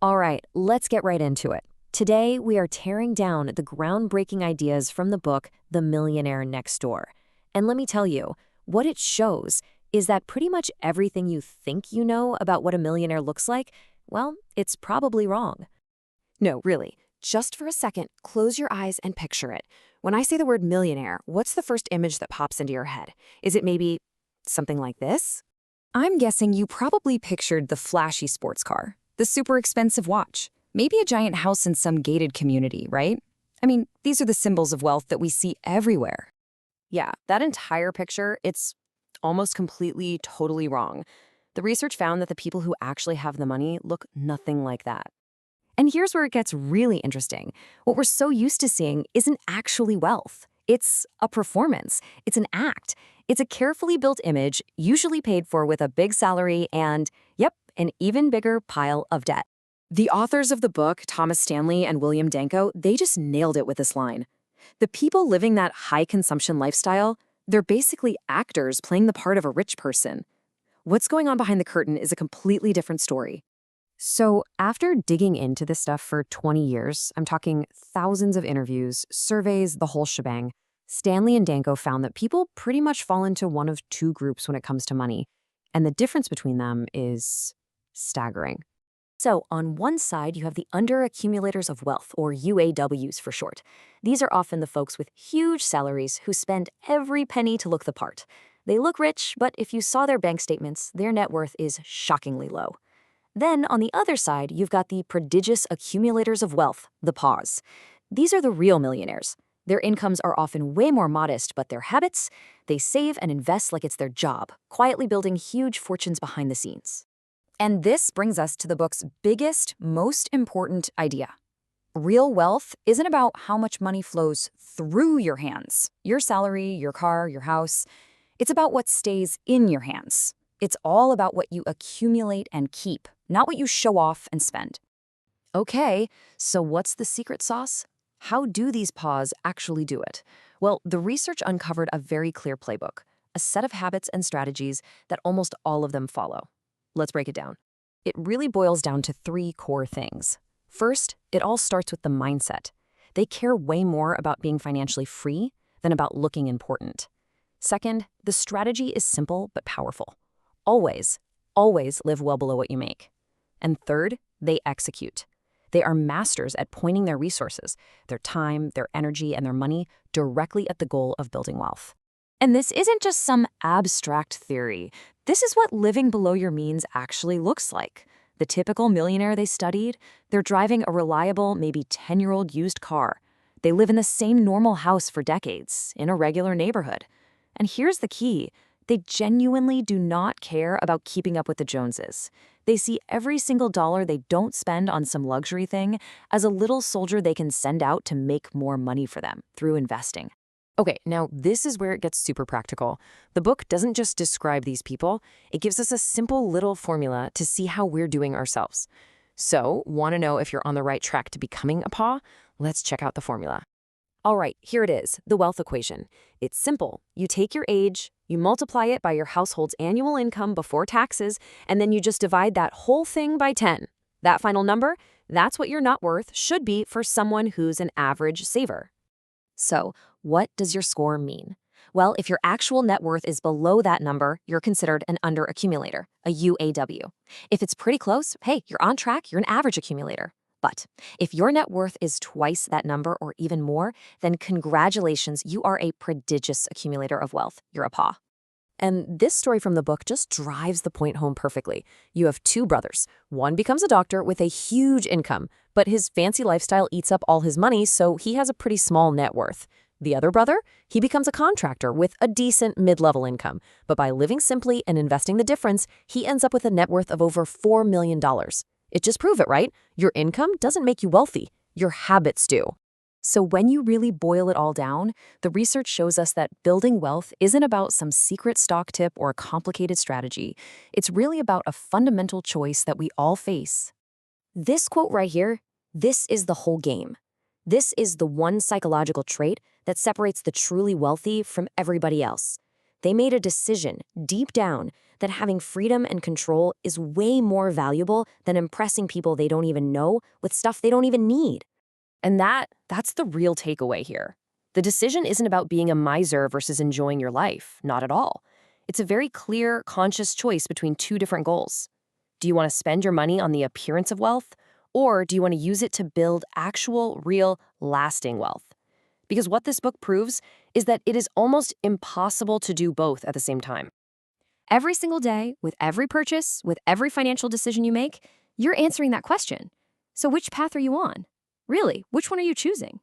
All right, let's get right into it. Today, we are tearing down the groundbreaking ideas from the book, The Millionaire Next Door. And let me tell you, what it shows is that pretty much everything you think you know about what a millionaire looks like, well, it's probably wrong. No, really. Just for a second, close your eyes and picture it. When I say the word millionaire, what's the first image that pops into your head? Is it maybe something like this? I'm guessing you probably pictured the flashy sports car, the super expensive watch, maybe a giant house in some gated community, right? I mean, these are the symbols of wealth that we see everywhere. Yeah, that entire picture, it's almost completely, totally wrong. The research found that the people who actually have the money look nothing like that. And here's where it gets really interesting. What we're so used to seeing isn't actually wealth. It's a performance. It's an act. It's a carefully built image, usually paid for with a big salary and, yep, an even bigger pile of debt. The authors of the book, Thomas Stanley and William Danko, they just nailed it with this line. The people living that high-consumption lifestyle, they're basically actors playing the part of a rich person. What's going on behind the curtain is a completely different story. So after digging into this stuff for 20 years, I'm talking thousands of interviews, surveys, the whole shebang, Stanley and Danko found that people pretty much fall into one of two groups when it comes to money. And the difference between them is staggering. So on one side, you have the underaccumulators of wealth, or UAWs for short. These are often the folks with huge salaries who spend every penny to look the part. They look rich, but if you saw their bank statements, their net worth is shockingly low. Then, on the other side, you've got the prodigious accumulators of wealth, the PAWs. These are the real millionaires. Their incomes are often way more modest, but their habits? They save and invest like it's their job, quietly building huge fortunes behind the scenes. And this brings us to the book's biggest, most important idea. Real wealth isn't about how much money flows through your hands, your salary, your car, your house. It's about what stays in your hands. It's all about what you accumulate and keep, not what you show off and spend. Okay, so what's the secret sauce? How do these PAWs actually do it? Well, the research uncovered a very clear playbook, a set of habits and strategies that almost all of them follow. Let's break it down. It really boils down to three core things. First, it all starts with the mindset. They care way more about being financially free than about looking important. Second, the strategy is simple but powerful. Always, always live well below what you make. And third, they execute. They are masters at pointing their resources, their time, their energy, and their money directly at the goal of building wealth. And this isn't just some abstract theory. This is what living below your means actually looks like. The typical millionaire they studied, they're driving a reliable, maybe 10-year-old used car. They live in the same normal house for decades, in a regular neighborhood. And here's the key. They genuinely do not care about keeping up with the Joneses. They see every single dollar they don't spend on some luxury thing as a little soldier they can send out to make more money for them through investing. Okay, now this is where it gets super practical. The book doesn't just describe these people, it gives us a simple little formula to see how we're doing ourselves. So, want to know if you're on the right track to becoming a PAW? Let's check out the formula. All right, here it is, the wealth equation. It's simple. You take your age, you multiply it by your household's annual income before taxes, and then you just divide that whole thing by 10. That final number, that's what your net worth should be for someone who's an average saver. So, what does your score mean? Well, if your actual net worth is below that number, you're considered an underaccumulator, a UAW. If it's pretty close, hey, you're on track, you're an average accumulator. But if your net worth is twice that number or even more, then congratulations, you are a prodigious accumulator of wealth. You're a PAW. And this story from the book just drives the point home perfectly. You have two brothers. One becomes a doctor with a huge income, but his fancy lifestyle eats up all his money, so he has a pretty small net worth. The other brother, he becomes a contractor with a decent mid-level income, but by living simply and investing the difference, he ends up with a net worth of over $4 million. It just proves it, right? Your income doesn't make you wealthy. Your habits do. So when you really boil it all down, the research shows us that building wealth isn't about some secret stock tip or a complicated strategy. It's really about a fundamental choice that we all face. This quote right here, this is the whole game. This is the one psychological trait that separates the truly wealthy from everybody else. They made a decision deep down that having freedom and control is way more valuable than impressing people they don't even know with stuff they don't even need. And that's the real takeaway here. The decision isn't about being a miser versus enjoying your life, not at all. It's a very clear, conscious choice between two different goals. Do you want to spend your money on the appearance of wealth, or do you want to use it to build actual, real, lasting wealth? Because what this book proves is that it is almost impossible to do both at the same time. Every single day, with every purchase, with every financial decision you make, you're answering that question. So which path are you on? Really, which one are you choosing?